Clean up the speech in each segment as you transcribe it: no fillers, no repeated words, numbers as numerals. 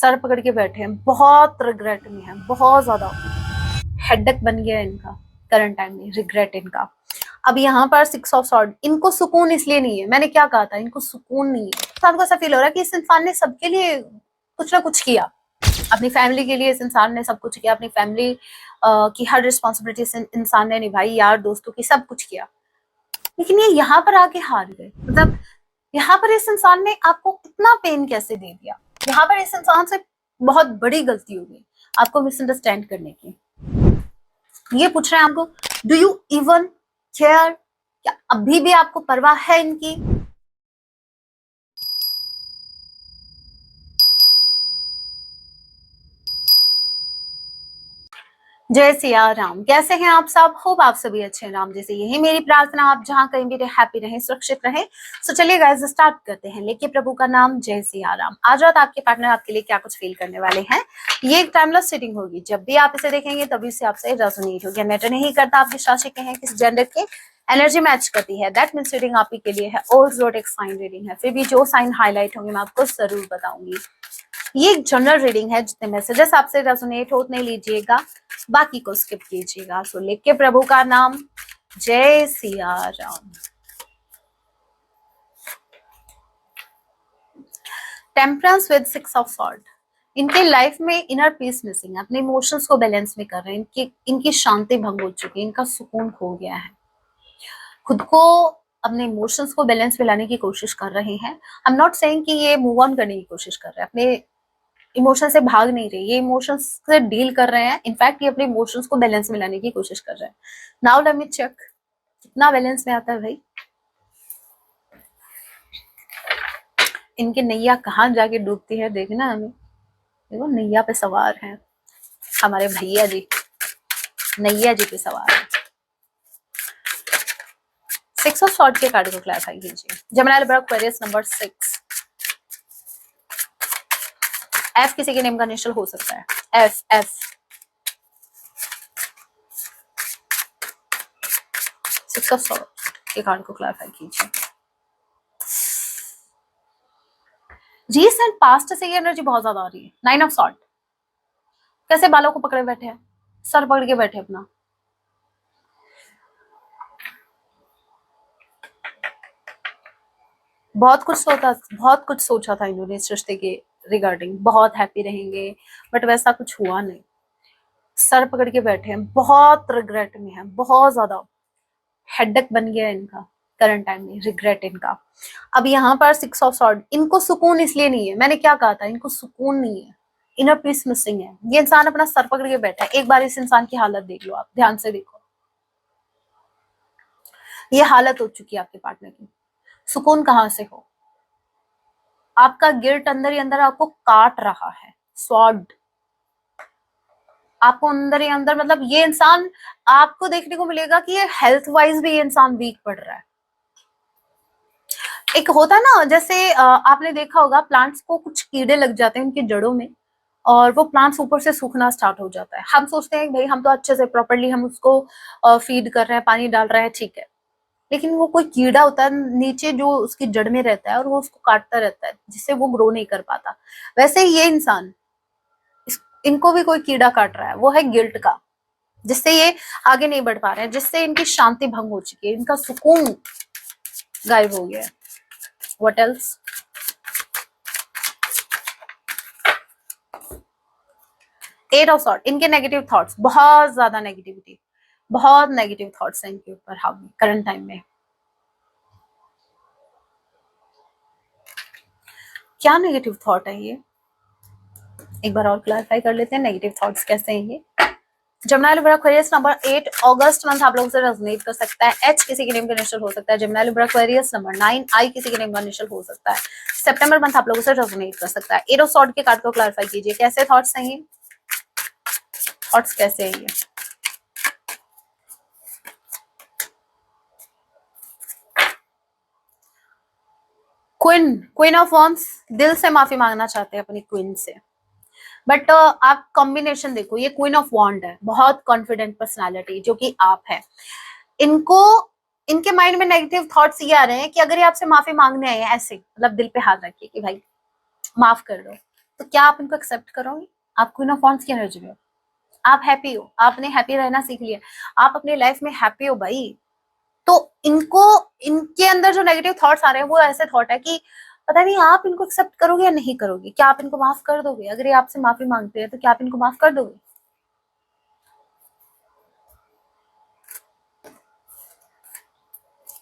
Sir पकड़ के बैठे हैं, बहुत रिग्रेट में है, बहुत ज्यादा हेडेक बन गया है इनका करंट टाइम में, रिग्रेट इनका। अब यहाँ पर 6 ऑफ सॉर्ड, इनको सुकून इसलिए नहीं है, मैंने क्या कहा था, इनको सुकून नहीं है। तो आपको ऐसा फील हो रहा है कि इस इंसान ने सबके लिए कुछ ना कुछ किया, अपनी फैमिली के लिए इस इंसान ने सब कुछ किया, अपनी फैमिली की हर रिस्पॉन्सिबिलिटी इस इंसान ने निभाई, यार दोस्तों की सब कुछ किया, लेकिन ये यहाँ पर आके हार गए। मतलब यहाँ पर इस इंसान ने आपको इतना पेन कैसे दे दिया, यहाँ पर इस इंसान से बहुत बड़ी गलती हो गई आपको मिसअंडरस्टैंड करने की। ये पूछ रहे हैं आपको, डू यू इवन केयर, क्या अभी भी आपको परवाह है इनकी? जय सिया राम। कैसे हैं आप सब? होप आप सभी अच्छे हैं। राम जैसे यही मेरी प्रार्थना, आप जहां कहीं भी हैप्पी रहें, सुरक्षित रहें। सो चलिए गाइस स्टार्ट करते हैं, लेके प्रभु का नाम, जय सिया राम। आज रात आपके पार्टनर आपके लिए क्या कुछ फील करने वाले हैं। ये एक टाइमलेस सीटिंग होगी, जब भी आप इसे देखेंगे तभी से आपसे रेजोनेट होगी। मैटर नहीं करता आप किस राशि के हैं, किस जेंडर के, एनर्जी मैच करती है, दैट मीन्स रीडिंग आपके के लिए है। और जोडिएक साइन रीडिंग है, फिर भी जो साइन हाईलाइट होंगे मैं आपको जरूर बताऊंगी। ये एक जनरल रीडिंग है, जितने मैसेजेस आपसे रेजोनेट हो उतने लीजिएगा, बाकी को स्किप कीजिएगा। सो लेके प्रभु का नाम, जय Siya Ram. Temperance with 6 of swords, इनके लाइफ में इनर पीस मिसिंग है, अपने इमोशंस को बैलेंस में कर रहे हैं, इनकी शांति भंग हो चुकी है, इनका सुकून खो गया है, खुद को अपने इमोशंस को बैलेंस में लाने की कोशिश कर रहे हैं। आई एम नॉट सेइंग कि ये मूव ऑन करने की कोशिश कर रहे हैं, अपने इमोशन से भाग नहीं रहे, ये इमोशंस से डील कर रहे हैं। इनफैक्ट ये अपने इमोशंस को बैलेंस में लाने की कोशिश कर रहे हैं। नाउ लेट मी चेक कितना बैलेंस में आता है भाई। इनकी नैया कहाँ जाके डूबती है देखना हमें। देखो नैया पे सवार हैं हमारे भैया जी, नैया जी पे सवार है। 6 ऑफ सॉर्ड के कार्ड को क्लैरिफाई कीजिए। Gemini Libra Aquarius number 6। F किसी के नेम का इनिशियल हो सकता है, एफ एफ। 6 ऑफ सॉर्ड के कार्ड को क्लैरिफाई कीजिए। रीसेंट पास्ट से ये एनर्जी बहुत ज्यादा आ रही है। 9 ऑफ सॉर्ड, कैसे बालों को पकड़े बैठे हैं, सर पकड़ के बैठे अपना। बहुत कुछ सोचा था इन्होंने इस रिश्ते के रिगार्डिंग, बहुत हैप्पी रहेंगे, बट वैसा कुछ हुआ नहीं। सर पकड़ के बैठे हैं, बहुत रिग्रेट में है, बहुत ज्यादा हेडेक बन गया है इनका करंट टाइम में, रिग्रेट इनका। अब यहाँ पर 6 ऑफ सॉर्ड, इनको सुकून इसलिए नहीं है, मैंने क्या कहा था, इनको सुकून नहीं है, इनर पीस मिसिंग है। ये इंसान अपना सर पकड़ के बैठा है। एक बार इस इंसान की हालत देख लो, आप ध्यान से देखो, ये हालत हो चुकी है आपके पार्टनर की। सुकून कहां से हो, आपका गिल्ट अंदर ही अंदर आपको काट रहा है। स्वॉर्ड आपको अंदर ही अंदर, मतलब ये इंसान, आपको देखने को मिलेगा कि ये हेल्थ वाइज भी ये इंसान वीक पड़ रहा है। एक होता है ना, जैसे आपने देखा होगा प्लांट्स को कुछ कीड़े लग जाते हैं उनकी जड़ों में, और वो प्लांट्स ऊपर से सूखना स्टार्ट हो जाता है। हम सोचते हैं भाई हम तो अच्छे से प्रॉपर्ली हम उसको फीड कर रहे हैं, पानी डाल रहे हैं, ठीक है, लेकिन वो कोई कीड़ा होता है नीचे जो उसकी जड़ में रहता है और वो उसको काटता रहता है, जिससे वो ग्रो नहीं कर पाता। वैसे ही ये इंसान, इनको भी कोई कीड़ा काट रहा है, वो है गिल्ट का, जिससे ये आगे नहीं बढ़ पा रहे हैं, जिससे इनकी शांति भंग हो चुकी है, इनका सुकून गायब हो गया है। What else? Eight of swords, इनके नेगेटिव थॉट्स, बहुत ज्यादा नेगेटिविटी, बहुत नेगेटिव थॉट्स हैं इनके ऊपर हावी करंट टाइम में। क्या नेगेटिव थॉट है ये, एक बार और क्लैरिफाई कर लेते हैं नेगेटिव थॉट्स कैसे हैं ये। जेमिनी लिब्रा एक्वेरियस नंबर 8, अगस्त मंथ आप लोगों से रेजोनेट कर सकता है। एच किसी के नेम का इनिशियल हो सकता है। जेमिनी लिब्रा एक्वेरियस नंबर 9, आई किसी के नेम का इनिशियल हो सकता है। सितंबर मंथ आप लोगों से रेजोनेट कर सकता है। एट ऑफ सॉर्ड के कार्ड को क्लैरिफाई कीजिए, कैसे थॉट्स हैं ये, थॉट्स कैसे हैं ये। क्वीन ऑफ वॉन्ड्स, दिल से माफी मांगना चाहते हैं अपनी क्वीन से, बट आप कॉम्बिनेशन देखो, ये क्वीन ऑफ वॉन्ड है, बहुत कॉन्फिडेंट पर्सनालिटी जो कि आप है। इनको, इनके माइंड में नेगेटिव थॉट्स ये आ रहे हैं कि अगर ये आपसे माफी मांगने आए हैं ऐसे, मतलब दिल पे हाथ रखिए कि भाई माफ कर दो, तो क्या आप इनको एक्सेप्ट करोगे? आप क्वीन ऑफ वांड्स की एनर्जी में हो, आप हैप्पी हो, आपने हैप्पी रहना सीख लिया, आप अपने लाइफ में हैप्पी हो भाई। तो इनको, इनके अंदर जो नेगेटिव थॉट्स आ रहे हैं वो ऐसे थॉट है कि पता नहीं आप इनको एक्सेप्ट करोगे या नहीं करोगे। क्या आप इनको माफ कर दोगे? अगर ये आपसे माफी मांगते हैं तो क्या आप इनको माफ कर दोगे?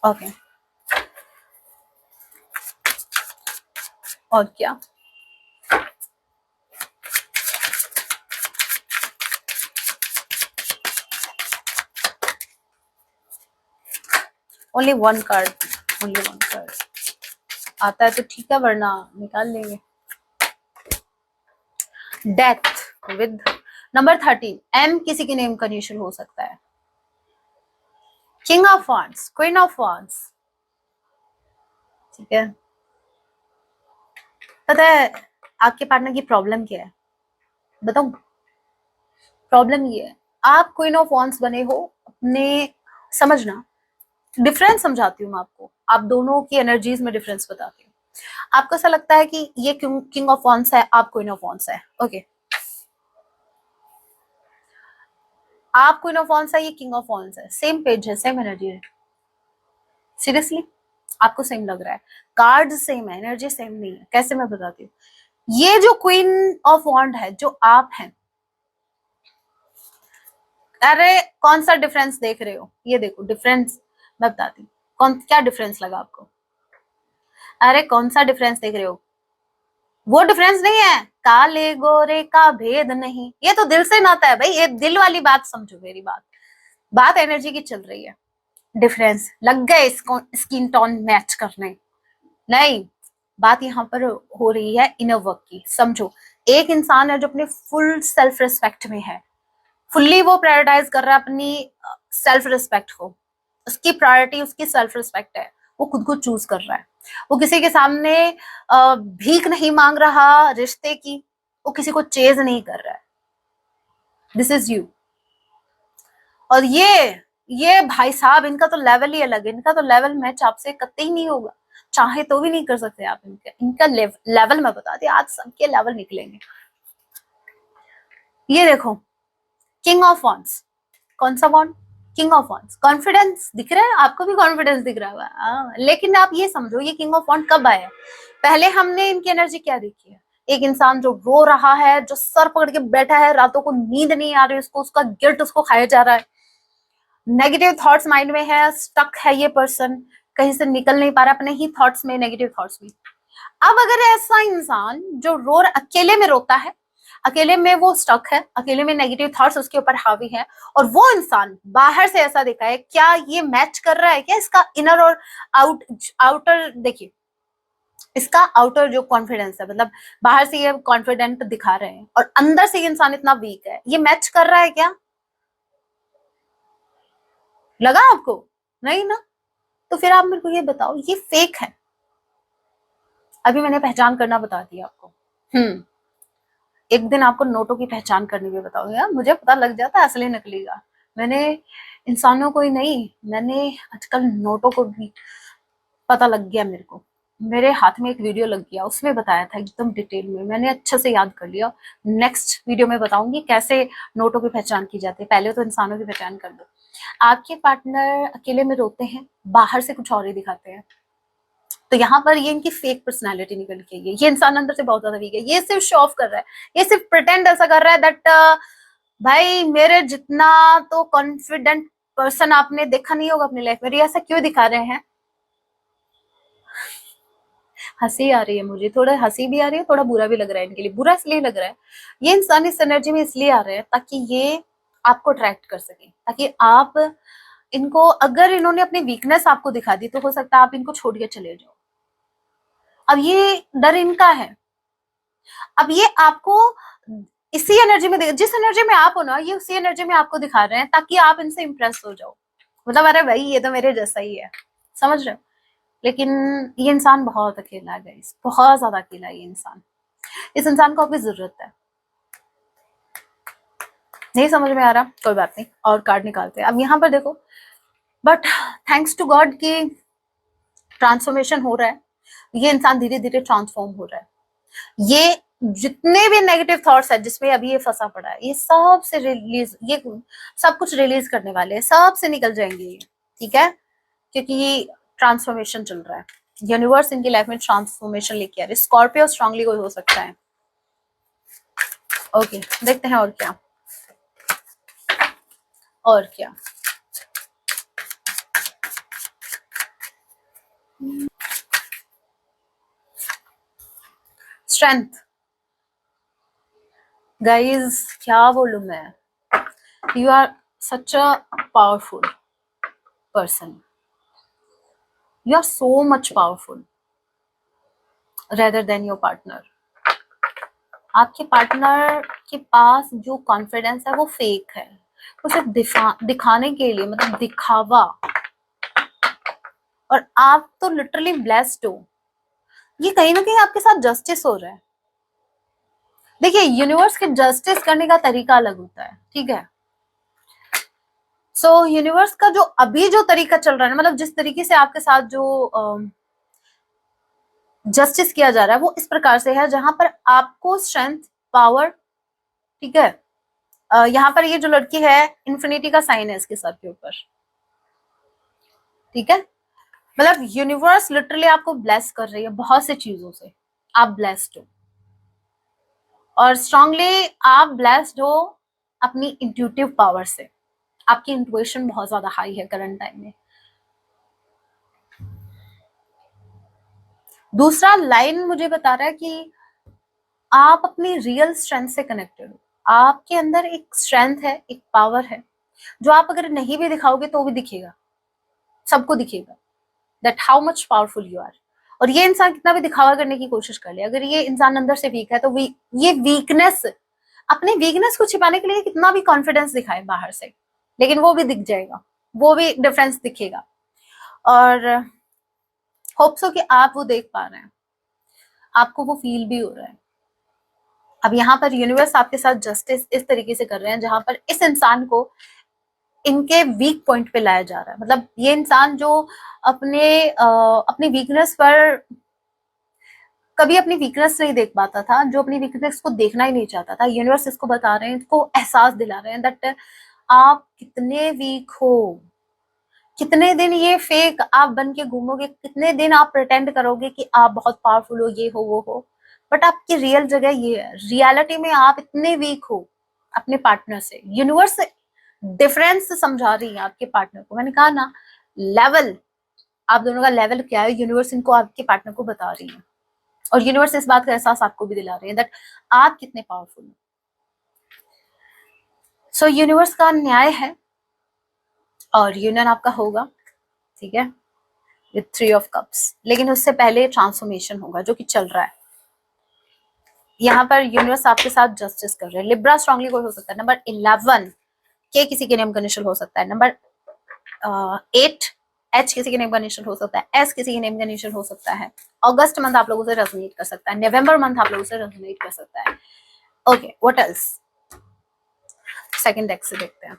ओके और क्या? Only one card, only one card आता है तो ठीक है, वरना निकाल लेंगे। डेथ विद नंबर 13, एम किसी की नेम का इनिशियल हो सकता है। King of wands, queen of wands, ठीक है। पता है आपके पार्टनर की प्रॉब्लम क्या है? बताऊं? प्रॉब्लम ये है, आप क्वीन ऑफ वांड्स बने हो अपने, समझना डिफरेंस समझाती हूँ मैं आपको, आप दोनों की एनर्जीज में डिफरेंस बताती हूँ। आपको ऐसा लगता है कि ये किंग ऑफ वांड्स है, आप क्वीन ऑफ वांड्स है, ओके। आप क्वीन ऑफ वांड्स है, ये किंग ऑफ वांड्स है, सेम पेज है, सेम एनर्जी है। सीरियसली आपको सेम लग रहा है? कार्ड सेम है, एनर्जी सेम नहीं है। कैसे? मैं बताती हूँ। ये जो क्वीन ऑफ वांड है, जो आप हैं, अरे कौन सा डिफरेंस देख रहे हो? ये देखो डिफरेंस, मैं बताती हूँ कौन, क्या डिफरेंस लगा आपको? अरे कौन सा डिफरेंस देख रहे हो? वो डिफरेंस नहीं है, काले गोरे का भेद नहीं, ये तो दिल से नाता है भाई, ये दिल वाली बात समझो मेरी बात, बात एनर्जी की चल रही है। डिफरेंस लग गए इसको स्किन टोन मैच करने, नहीं, बात यहाँ पर हो रही है इनर वर्क की। समझो, एक इंसान है जो अपने फुल सेल्फ रिस्पेक्ट में है, फुल्ली वो प्रायोरिटाइज कर रहा है अपनी सेल्फ रिस्पेक्ट को, उसकी प्रायोरिटी उसकी सेल्फ रिस्पेक्ट है, वो खुद को चूज कर रहा है, वो किसी के सामने भीख नहीं मांग रहा रिश्ते की, वो किसी को चेज नहीं कर रहा है। This is you. और ये भाई साहब, इनका तो लेवल ही अलग है, इनका तो लेवल मैच आपसे कतई नहीं होगा, चाहे तो भी नहीं कर सकते आप इनका लेवल मैं बता दी, आज सबके लेवल निकलेंगे। ये देखो, किंग ऑफ वॉन्ड्स, कौन सा wand? King of wands. Confidence दिख रहा है आपको? भी कॉन्फिडेंस दिख रहा है, लेकिन आप ये समझो ये किंग ऑफ वॉन्ड कब आया? पहले हमने इनकी एनर्जी क्या देखी है? एक इंसान जो रो रहा है, जो सर पकड़ के बैठा है, रातों को नींद नहीं आ रही उसको, उसका गिल्ट उसको खाया जा रहा है, नेगेटिव थॉट्स माइंड में है, स्टक है ये पर्सन, कहीं से निकल नहीं पा रहा अपने ही थॉट्स में, नेगेटिव थॉट्स में। अब अगर ऐसा इंसान जो अकेले में रोता है, अकेले में वो स्टक है, अकेले में नेगेटिव थॉट्स उसके ऊपर हावी है, और वो इंसान बाहर से ऐसा दिखा है, क्या ये मैच कर रहा है क्या? इसका इनर और आउटर देखिए, इसका आउटर जो कॉन्फिडेंस है, मतलब बाहर से ये कॉन्फिडेंट दिखा रहे हैं और अंदर से ये इंसान इतना वीक है, ये मैच कर रहा है क्या? लगा आपको? नहीं ना? तो फिर आप मेरे को ये बताओ, ये फेक है। अभी मैंने पहचान करना बता दिया आपको। एक दिन आपको नोटों की पहचान करनी भी बताऊंगी। मुझे पता लग जाता है असली नकली का। मैंने इंसानों को ही नहीं, मैंने आजकल नोटों को भी पता लग गया मेरे को। मेरे हाथ में एक वीडियो लग गया, उसमें बताया था एकदम डिटेल में, मैंने अच्छे से याद कर लिया। नेक्स्ट वीडियो में बताऊंगी कैसे नोटों की पहचान की जाती है। पहले तो इंसानों की पहचान कर दो। आपके पार्टनर अकेले में रोते हैं, बाहर से कुछ और ही दिखाते हैं, तो यहाँ पर ये इनकी फेक पर्सनालिटी निकल के आई है। ये इंसान अंदर से बहुत ज्यादा वीक है, ये सिर्फ शो ऑफ कर रहा है, ये सिर्फ प्रिटेंड ऐसा कर रहा है दैट भाई मेरे जितना तो कॉन्फिडेंट पर्सन आपने देखा नहीं होगा अपनी लाइफ में। ऐसा क्यों दिखा रहे हैं? हंसी आ रही है मुझे, थोड़ा हंसी भी आ रही है, थोड़ा बुरा भी लग रहा है इनके लिए। बुरा इसलिए लग रहा है, ये इंसान इस एनर्जी में इसलिए आ रहे हैं ताकि ये आपको अट्रैक्ट कर सके, ताकि आप इनको, अगर इन्होंने अपनी वीकनेस आपको दिखा दी तो हो सकता है आप इनको छोड़ के चले जाओ। अब ये डर इनका है, अब ये आपको इसी एनर्जी में, जिस एनर्जी में आप हो ना, ये उसी एनर्जी में आपको दिखा रहे हैं ताकि आप इनसे इंप्रेस हो जाओ, मतलब अरे भाई ये तो मेरे जैसा ही है, समझ रहे हो? लेकिन ये इंसान बहुत अकेला है गाइस, बहुत ज्यादा अकेला है ये इंसान। इस इंसान को आपकी जरूरत है। नहीं समझ में आ रहा? कोई बात नहीं, और कार्ड निकालते हैं। अब यहाँ पर देखो, बट थैंक्स टू गॉड की ट्रांसफॉर्मेशन हो रहा है, ये इंसान धीरे धीरे ट्रांसफॉर्म हो रहा है। ये जितने भी नेगेटिव थॉट्स है जिसमें अभी ये फंसा पड़ा है, ये सब से रिलीज, ये सब कुछ रिलीज करने वाले हैं, सब से निकल जाएंगे ये, ठीक है, क्योंकि ये ट्रांसफॉर्मेशन चल रहा है, यूनिवर्स इनकी लाइफ में ट्रांसफॉर्मेशन लेके आ रही है। स्कॉर्पियो स्ट्रांगली कोई हो सकता है। ओके, देखते हैं और क्या और क्या। स्ट्रेंथ, गाइज क्या बोलूं मैं, you are such a powerful person, you are so much powerful rather than your partner. आपके पार्टनर के पास जो कॉन्फिडेंस है वो फेक है, वो सिर्फ दिखाने के लिए, मतलब दिखावा, और आप तो लिटरली ब्लेस्ड हो। ये कहीं ना कहीं आपके साथ जस्टिस हो रहा है। देखिए, यूनिवर्स के जस्टिस करने का तरीका अलग होता है, ठीक है। सो यूनिवर्स का जो अभी जो तरीका चल रहा है, मतलब जिस तरीके से आपके साथ जो जस्टिस किया जा रहा है वो इस प्रकार से है, जहां पर आपको स्ट्रेंथ, पावर, ठीक है, यहाँ पर ये जो लड़की है इन्फिनिटी का साइन है इसके सर के ऊपर, ठीक है। मतलब यूनिवर्स लिटरली आपको ब्लेस कर रही है बहुत से चीजों से, आप ब्लेस्ड हो, और स्ट्रांगली आप ब्लेस्ड हो अपनी इंट्यूटिव पावर से। आपकी इंट्यूशन बहुत ज्यादा हाई है करंट टाइम में। दूसरा लाइन मुझे बता रहा है कि आप अपनी रियल स्ट्रेंथ से कनेक्टेड हो। आपके अंदर एक स्ट्रेंथ है, एक पावर है, जो आप अगर नहीं भी दिखाओगे तो भी दिखेगा, सबको दिखेगा, that how much powerful you are. और ये इंसान कितना भी दिखावा करने की कोशिश कर ले, अगर ये इंसान अंदर से वीक है तो ये वीकनेस, अपने वीकनेस को छिपाने के लिए कितना भी कॉन्फिडेंस दिखाए बाहर से, लेकिन वो भी दिख जाएगा, वो भी डिफरेंस दिखेगा। और होप सो कि आप वो देख पा रहे हैं, आपको वो फील भी हो रहा है। अब यहाँ पर यूनिवर्स आपके साथ जस्टिस इस तरीके से कर रहे हैं जहां पर इस इंसान को इनके वीक पॉइंट पे लाया जा रहा है। मतलब ये इंसान जो अपनी वीकनेस पर कभी अपनी वीकनेस नहीं देख पाता था, जो अपनी वीकनेस को देखना ही नहीं चाहता था, यूनिवर्स इसको बता रहे हैं, इसको एहसास दिला रहे हैं दैट आप कितने वीक हो। कितने दिन ये फेक आप बन के घूमोगे, कितने दिन आप प्रिटेंड करोगे कि आप बहुत पावरफुल हो, ये हो वो हो, बट आपकी रियल जगह ये है, रियलिटी में आप इतने वीक हो अपने पार्टनर से। यूनिवर्स डिफरेंस समझा रही है आपके पार्टनर को। मैंने कहा ना, लेवल, आप दोनों का लेवल क्या है, यूनिवर्स इनको आपके पार्टनर को बता रही है, और यूनिवर्स इस बात का एहसास आपको भी दिला रही है दैट आप कितने पावरफुल हो। सो यूनिवर्स का न्याय है और यूनियन आपका होगा, ठीक है, विथ 3 ऑफ कप्स। लेकिन उससे पहले ट्रांसफॉर्मेशन होगा जो कि चल रहा है। यहाँ पर यूनिवर्स आपके साथ जस्टिस कर रहे हैं। लिब्रा स्ट्रांगली कोई हो सकता है। नंबर 11 के किसी के नेम का इनिशियल हो सकता है। नंबर 8 एच किसी के नेम का इनिशियल हो सकता है। एस किसी के नेम का इनिशियल हो सकता है। अगस्त मंथ आप लोगों से रेजोनेट कर सकता है। नवंबर मंथ आप लोगों से रेजोनेट कर सकता है। Okay, what else, second deck से देखते हैं।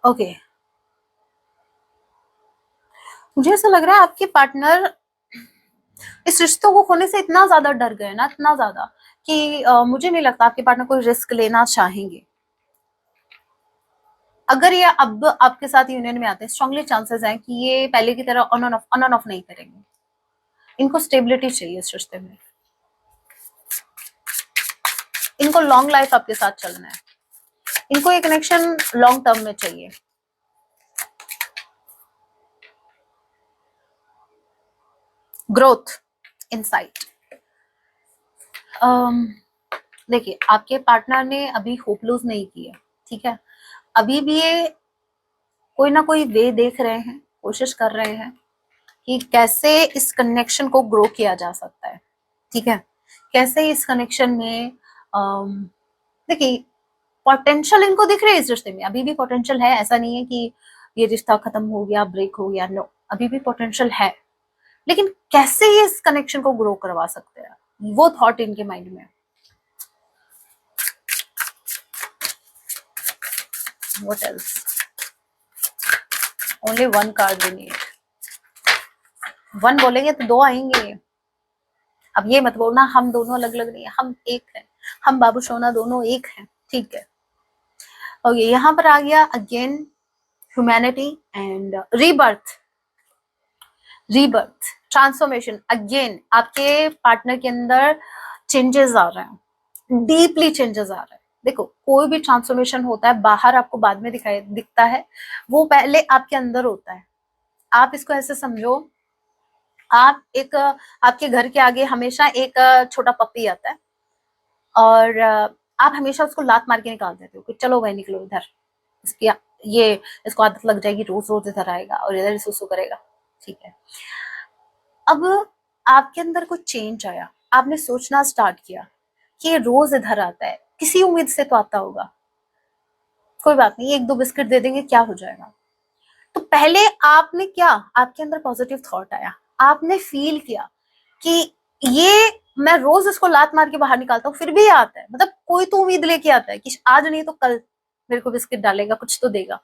ओके, मुझे ऐसा लग रहा है आपके पार्टनर इस रिश्तों को खोने से इतना ज्यादा डर गए ना, इतना ज्यादा कि मुझे नहीं लगता आपके पार्टनर कोई रिस्क लेना चाहेंगे। अगर ये अब आपके साथ यूनियन में आते हैं, स्ट्रांगली चांसेस हैं कि ये पहले की तरह ऑन ऑन ऑफ नहीं करेंगे। इनको स्टेबिलिटी चाहिए इस रिश्ते में, इनको लॉन्ग लाइफ आपके साथ चलना है, इनको ये कनेक्शन लॉन्ग टर्म में चाहिए। Growth, insight. देखिए, आपके पार्टनर ने अभी होप लूज नहीं की है, ठीक है। अभी भी ये कोई ना कोई वे देख रहे हैं, कोशिश कर रहे हैं कि कैसे इस कनेक्शन को ग्रो किया जा सकता है, ठीक है। कैसे इस कनेक्शन में देखिए, पोटेंशियल इनको दिख रही है इस रिश्ते में, अभी भी पोटेंशियल है। ऐसा नहीं है कि ये रिश्ता खत्म हो गया, ब्रेक हो गया, नो, अभी भी पोटेंशियल है। लेकिन कैसे ये इस कनेक्शन को ग्रो करवा सकते हैं, वो थॉट इनके माइंड में है। What else, only one card we need, one बोलेंगे तो दो आएंगे। अब ये मत बोलना हम दोनों अलग अलग नहीं है, हम एक हैं, हम बाबू सोना दोनों एक हैं, ठीक है। ओके, यहाँ पर आ गया again humanity and rebirth, rebirth, transformation. Again आपके पार्टनर के अंदर चेंजेस आ रहे हैं, डीपली चेंजेस आ रहे हैं। देखो कोई भी ट्रांसफॉर्मेशन होता है बाहर आपको बाद में दिखाई दिखता है, वो पहले आपके अंदर होता है। आप इसको ऐसे समझो, आप एक आपके घर के आगे हमेशा एक छोटा पप्पी आता है और आप हमेशा उसको लात मार के निकाल देते हो कि चलो भाई निकलो इधर, इसकी ये इसको आदत लग जाएगी, रोज रोज इधर आएगा और इधर सुसु करेगा, ठीक है। अब आपके अंदर कुछ चेंज आया, आपने सोचना स्टार्ट किया कि ये रोज इधर आता है, किसी उम्मीद से तो आता होगा, कोई बात नहीं एक दो बिस्किट दे देंगे क्या हो जाएगा। तो पहले आपने क्या, आपके अंदर पॉजिटिव थॉट आया, आपने फील किया कि ये मैं रोज इसको लात मार के बाहर निकालता हूँ फिर भी ये आता है, मतलब कोई तो उम्मीद लेके आता है कि आज नहीं तो कल मेरे को बिस्किट डालेगा, कुछ तो देगा।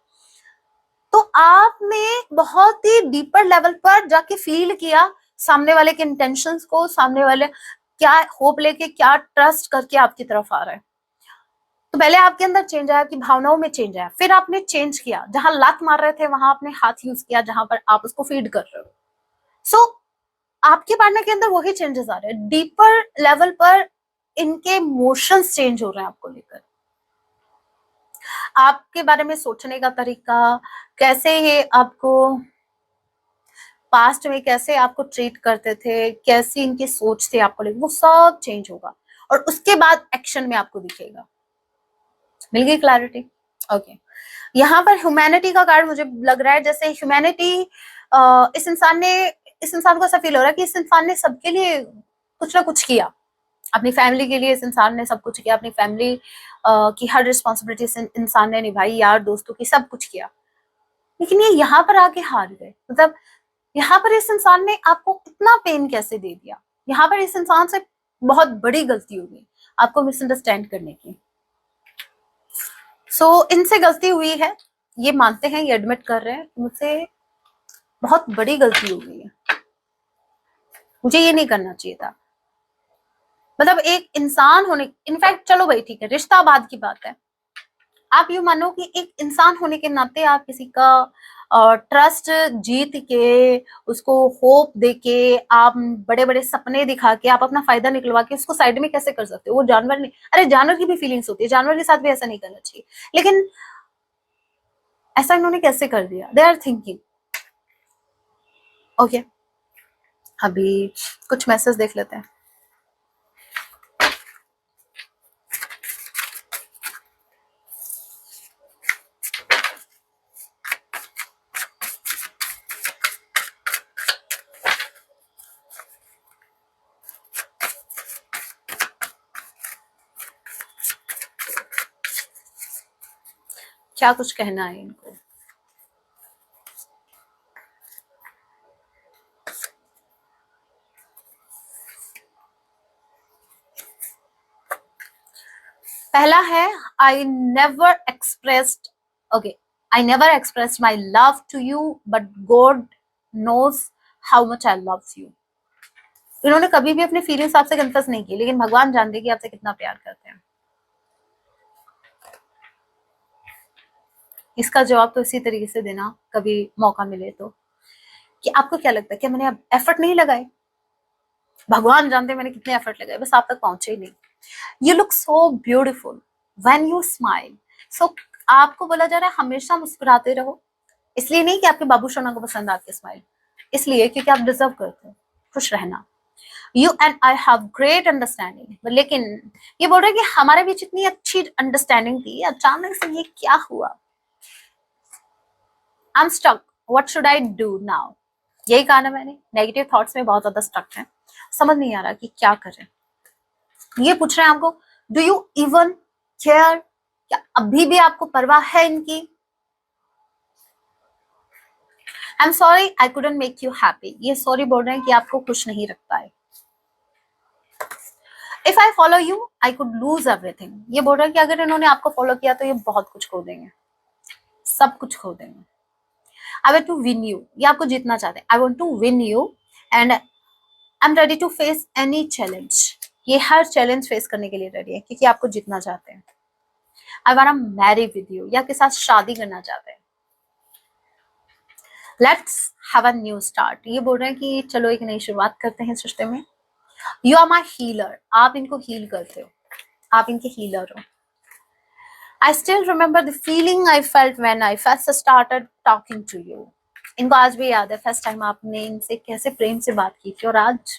तो आपने बहुत ही डीपर लेवल पर जाके फील किया सामने वाले के इंटेंशंस को, सामने वाले क्या होप लेके क्या ट्रस्ट करके आपकी तरफ आ रहा है। तो पहले आपके अंदर चेंज आया कि भावनाओं में चेंज आया, फिर आपने चेंज किया, जहां लात मार रहे थे वहां आपने हाथ यूज किया जहां पर आप उसको फीड कर रहे हो। सो आपके पार्टनर के अंदर वही चेंजेस आ रहे हैं, डीपर लेवल पर इनके इमोशंस चेंज हो रहे हैं आपको लेकर, आपके बारे में सोचने का तरीका, कैसे ये आपको पास्ट में कैसे आपको ट्रीट करते थे, कैसी इनकी सोच थी आपको लेकर, वो सब चेंज होगा और उसके बाद एक्शन में आपको दिखेगा। मिल गई क्लैरिटी? ओके, यहाँ पर ह्यूमैनिटी का कार्ड मुझे लग रहा है जैसे ह्यूमैनिटी, इस इंसान को ऐसा फील हो रहा है कि इस इंसान ने सबके लिए कुछ ना कुछ किया, अपनी फैमिली के लिए इस इंसान ने सब कुछ किया, अपनी फैमिली की हर रिस्पॉन्सिबिलिटी इस इंसान ने निभाई, यार दोस्तों की सब कुछ किया, लेकिन ये यहाँ पर आके हार गए। मतलब यहाँ पर इस इंसान ने आपको इतना पेन कैसे दे दिया, यहाँ पर इस इंसान से बहुत बड़ी गलती हो गई आपको मिसअंडरस्टैंड करने की। सो इनसे गलती हुई है, ये मानते हैं, ये एडमिट कर रहे हैं, मुझसे बहुत बड़ी गलती हो गई है, मुझे ये नहीं करना चाहिए था। मतलब एक इंसान होने, इनफैक्ट चलो भाई ठीक है रिश्ता बाद की बात है, आप यू मानो कि एक इंसान होने के नाते आप किसी का ट्रस्ट जीत के, उसको होप देके, आप बड़े बड़े सपने दिखा के, आप अपना फायदा निकलवा के उसको साइड में कैसे कर सकते हो? वो जानवर नहीं, अरे जानवर की भी फीलिंग्स होती है, जानवर के साथ भी ऐसा नहीं करना चाहिए, लेकिन ऐसा इन्होंने कैसे कर दिया? They are thinking. ओके, अभी कुछ मैसेज देख लेते हैं। क्या कुछ कहना है इनको? पहला है I never expressed, okay, I never expressed my love to you but God knows how much I love you. इन्होंने कभी भी अपनी फीलिंग्स आपसे कन्फेस नहीं की, लेकिन भगवान जानते कि आपसे कितना प्यार करते हैं। इसका जवाब तो इसी तरीके से देना कभी मौका मिले तो, कि आपको क्या लगता है कि मैंने अब एफर्ट नहीं लगाए? भगवान जानते मैंने कितने एफर्ट लगाए, बस आप तक पहुंचे ही नहीं। You look so beautiful when you smile. So आपको बोला जा रहा है हमेशा मुस्कुराते रहो, इसलिए नहीं कि आपके बाबू सोना को पसंद आपके स्माइल, इसलिए क्योंकि आप डिजर्व करते हो खुश रहना। You and I have great understanding, लेकिन ये बोल रहे हैं कि हमारे बीच इतनी अच्छी अंडरस्टैंडिंग थी, अचानक से ये क्या हुआ? I am stuck, what should I do now? यही कहा ना मैंने, नेगेटिव थॉट्स में बहुत ज्यादा स्टक है, समझ नहीं आ रहा कि क्या करें। ये पूछ रहे हैं आपको, डू यू इवन केयर? क्या अभी भी आपको परवाह है इनकी? I am sorry I couldn't make you happy, ये सॉरी बोल रहे हैं कि आपको खुश नहीं रख पाए। If I follow you I could loose everything, ये बोल रहा है कि अगर इन्होंने आपको फॉलो किया तो ये बहुत कुछ खो देंगे। सब कुछ खो देंगे। I want to win you, ये आपको जीतना चाहते हैं। I want to win you and I am ready to face any challenge, ये हर चैलेंज फेस करने के लिए रेडी है क्योंकि आपको जीतना चाहते हैं। I want to marry with you, या आपके साथ शादी करना चाहते हैं। Let's have a new start, ये बोल रहे हैं कि चलो एक नई शुरुआत करते हैं इस रिश्ते में। यू आर माई हीलर, आप इनको हील करते हो, आप इनके हीलर हो। I still remember the feeling I felt when I first started talking to you. इनको आज भी याद है फर्स्ट टाइम आपने इनसे कैसे प्रेम से बात की थी। और आज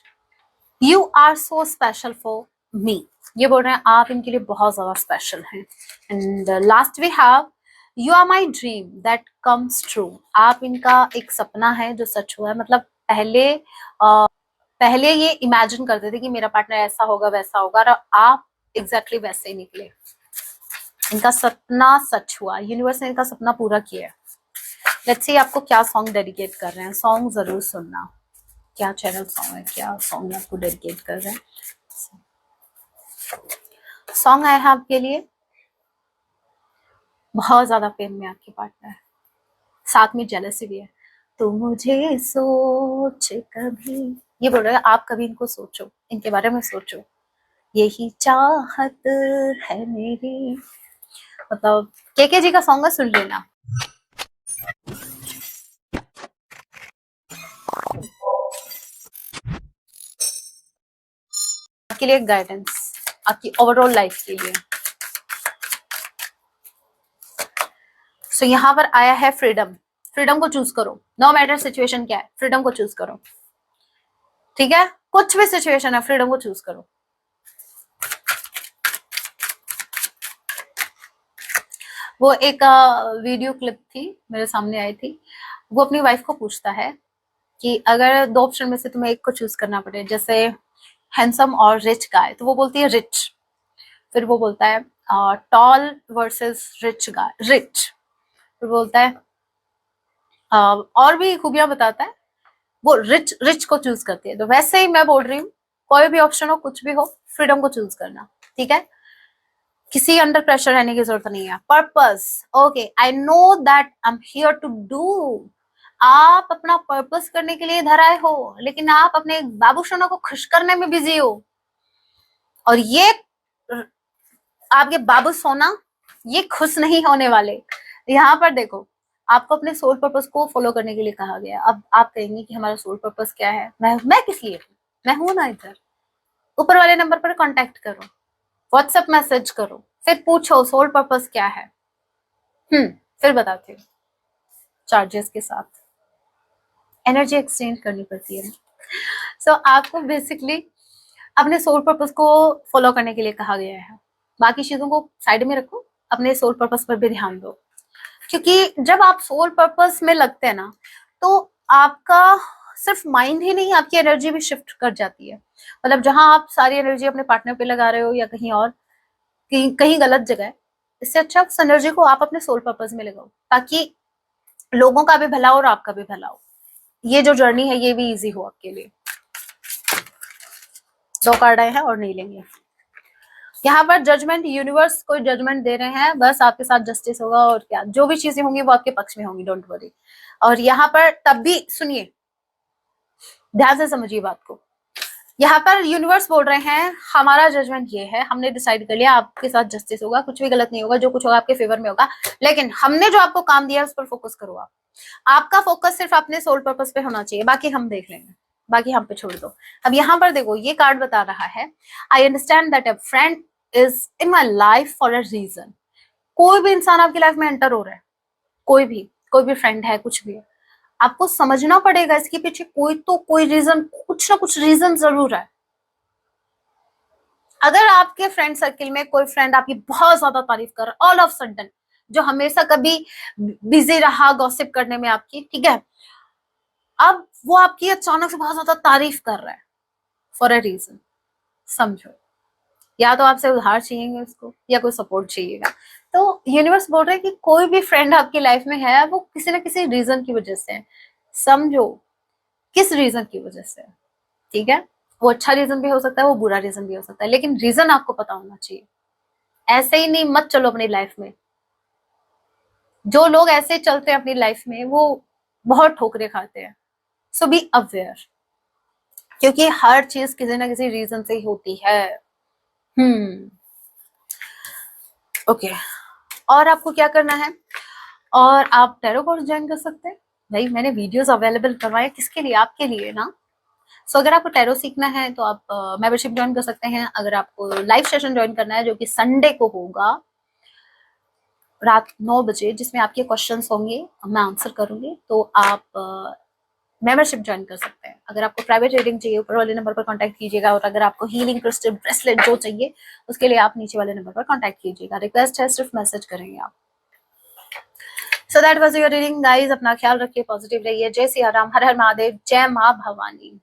You are so special for me, ये बोल रहे हैं आप इनके लिए बहुत ज्यादा स्पेशल हैं। And last we have You are my dream that comes true, आप इनका एक सपना है जो सच हुआ है। मतलब पहले ये इमेजिन करते थे कि मेरा पार्टनर ऐसा होगा वैसा होगा, और आप एग्जैक्टली वैसे ही निकले। इनका सपना सच हुआ, यूनिवर्स ने इनका सपना पूरा किया है। लेट्स सी आपको क्या सॉन्ग डेडिकेट कर रहे हैं, सॉन्ग जरूर सुनना। क्या चैनल सॉन्ग है, क्या सॉन्ग आपको डेडिकेट कर रहे हैं। सॉन्ग आया है आपके लिए, बहुत ज्यादा प्रेम में आपके पार्टनर, साथ में जेलसी भी है। तो मुझे सोच कभी, ये बोल रहे हैं आप कभी इनको सोचो, इनके बारे में सोचो, यही चाहत है मेरी। मतलब के जी का सॉन्ग है, सुन लेना। आपके लिए गाइडेंस, आपकी ओवरऑल लाइफ के लिए। सो यहाँ पर आया है फ्रीडम, फ्रीडम को चूज करो। नो मैटर सिचुएशन क्या है, फ्रीडम को चूज करो। ठीक है, कुछ भी सिचुएशन है, फ्रीडम को चूज करो। वो एक वीडियो क्लिप थी मेरे सामने आई थी, वो अपनी वाइफ को पूछता है कि अगर दो ऑप्शन में से तुम्हें एक को चूज करना पड़े, जैसे हैंडसम और रिच गाय, तो वो बोलती है रिच। फिर वो बोलता है tall versus rich guy, rich. फिर बोलता है और भी खूबियां बताता है, वो रिच रिच को चूज करती है। तो वैसे ही मैं बोल रही हूँ, कोई भी ऑप्शन हो, कुछ भी हो, फ्रीडम को चूज करना। ठीक है, किसी अंडर प्रेशर रहने की जरूरत नहीं है। Purpose, okay, I know that I am here to do, आप अपना पर्पस करने के लिए इधर आए हो, लेकिन आप अपने बाबू सोना को खुश करने में बिजी हो। और ये आपके बाबू सोना ये खुश नहीं होने वाले। यहाँ पर देखो, आपको अपने सोल पर्पस को फॉलो करने के लिए कहा गया। अब आप कहेंगे कि हमारा सोल पर्पस क्या है, मैं किस लिए हूँ, मैं हूं ना इधर। ऊपर वाले नंबर पर कांटेक्ट करो, व्हाट्सएप मैसेज करो, फिर पूछो सोल पर्पस क्या है। फिर बताती हूँ। चार्जेस के साथ एनर्जी एक्सचेंज करनी पड़ती है। सो आपको बेसिकली अपने सोल पर्पस को फॉलो करने के लिए कहा गया है। बाकी चीजों को साइड में रखो, अपने सोल पर्पस पर भी ध्यान दो। क्योंकि जब आप सोल पर्पस में लगते हैं ना, तो आपका सिर्फ माइंड ही नहीं, आपकी एनर्जी भी शिफ्ट कर जाती है। मतलब जहां आप सारी एनर्जी अपने पार्टनर पे लगा रहे हो या कहीं और, कहीं गलत जगह है, इससे अच्छा उस एनर्जी को आप अपने सोल पर्पस में लगाओ, ताकि लोगों का भी भला हो और आपका भी भला हो। ये जो जर्नी है ये भी इजी हो आपके लिए। 2 कार्ड आए हैं और नहीं लेंगे। यहाँ पर जजमेंट, यूनिवर्स कोई जजमेंट दे रहे हैं, बस आपके साथ जस्टिस होगा और क्या, जो भी चीजें होंगी वो आपके पक्ष में होंगी, डोंट वरी। और यहाँ पर तब भी सुनिए, ध्यान से समझिए बात को। यहाँ पर यूनिवर्स बोल रहे हैं हमारा जजमेंट ये है, हमने डिसाइड कर लिया आपके साथ जस्टिस होगा, कुछ भी गलत नहीं होगा, जो कुछ होगा आपके फेवर में होगा, लेकिन हमने जो आपको काम दिया है उस पर फोकस करो। आप, आपका फोकस सिर्फ अपने सोल पर्पस पे होना चाहिए, बाकी हम देख लेंगे, बाकी हम पे छोड़ दो। अब यहाँ पर देखो, ये कार्ड बता रहा है I understand that a friend is in my life for a reason. कोई भी इंसान आपकी लाइफ में एंटर हो रहा है, कोई भी फ्रेंड है, कुछ भी है, आपको समझना पड़ेगा इसके पीछे कोई रीजन, कुछ ना कुछ रीजन जरूर है। अगर आपके फ्रेंड सर्किल में कोई फ्रेंड आपकी बहुत ज्यादा तारीफ कर रहा है ऑल ऑफ सडन, जो हमेशा कभी बिजी रहा गॉसिप करने में आपकी, ठीक है, अब वो आपकी अचानक से बहुत ज्यादा तारीफ कर रहा है फॉर अ रीजन, समझो, या तो आपसे उधार चाहिए उसको या कोई सपोर्ट चाहिएगा। तो यूनिवर्स बोल रहा है कि कोई भी फ्रेंड आपकी लाइफ में है, वो किसी ना किसी रीजन की वजह से है, समझो किस रीजन की वजह से है। ठीक है, वो अच्छा रीजन भी हो सकता है, वो बुरा रीजन भी हो सकता है, लेकिन रीजन आपको पता होना चाहिए। ऐसे ही नहीं मत चलो अपनी लाइफ में, जो लोग ऐसे चलते हैं अपनी लाइफ में वो बहुत ठोकरे खाते हैं। सो बी अवेयर, क्योंकि हर चीज किसी ना किसी रीजन से ही होती है। ओके, और आपको क्या करना है, और आप टैरो कोर्स ज्वाइन कर सकते हैं। भाई मैंने वीडियोस अवेलेबल करवाए किसके लिए, आपके लिए ना। सो अगर आपको टैरो सीखना है तो आप मेंबरशिप ज्वाइन कर सकते हैं। अगर आपको लाइव सेशन ज्वाइन करना है जो कि संडे को होगा रात 9 बजे, जिसमें आपके क्वेश्चंस होंगे मैं आंसर करूंगी, तो आप मेंबरशिप ज्वाइन कर सकते हैं। अगर आपको प्राइवेट रीडिंग चाहिए ऊपर वाले नंबर पर कांटेक्ट कीजिएगा, और अगर आपको हीलिंग क्रिस्टल ब्रेसलेट जो चाहिए उसके लिए आप नीचे वाले नंबर पर कांटेक्ट कीजिएगा। रिक्वेस्ट है सिर्फ मैसेज करेंगे आप। So that was your reading guys. अपना ख्याल रखिए, पॉजिटिव रहिए। जय सिया राम, हर हर महादेव, जय माँ भवानी।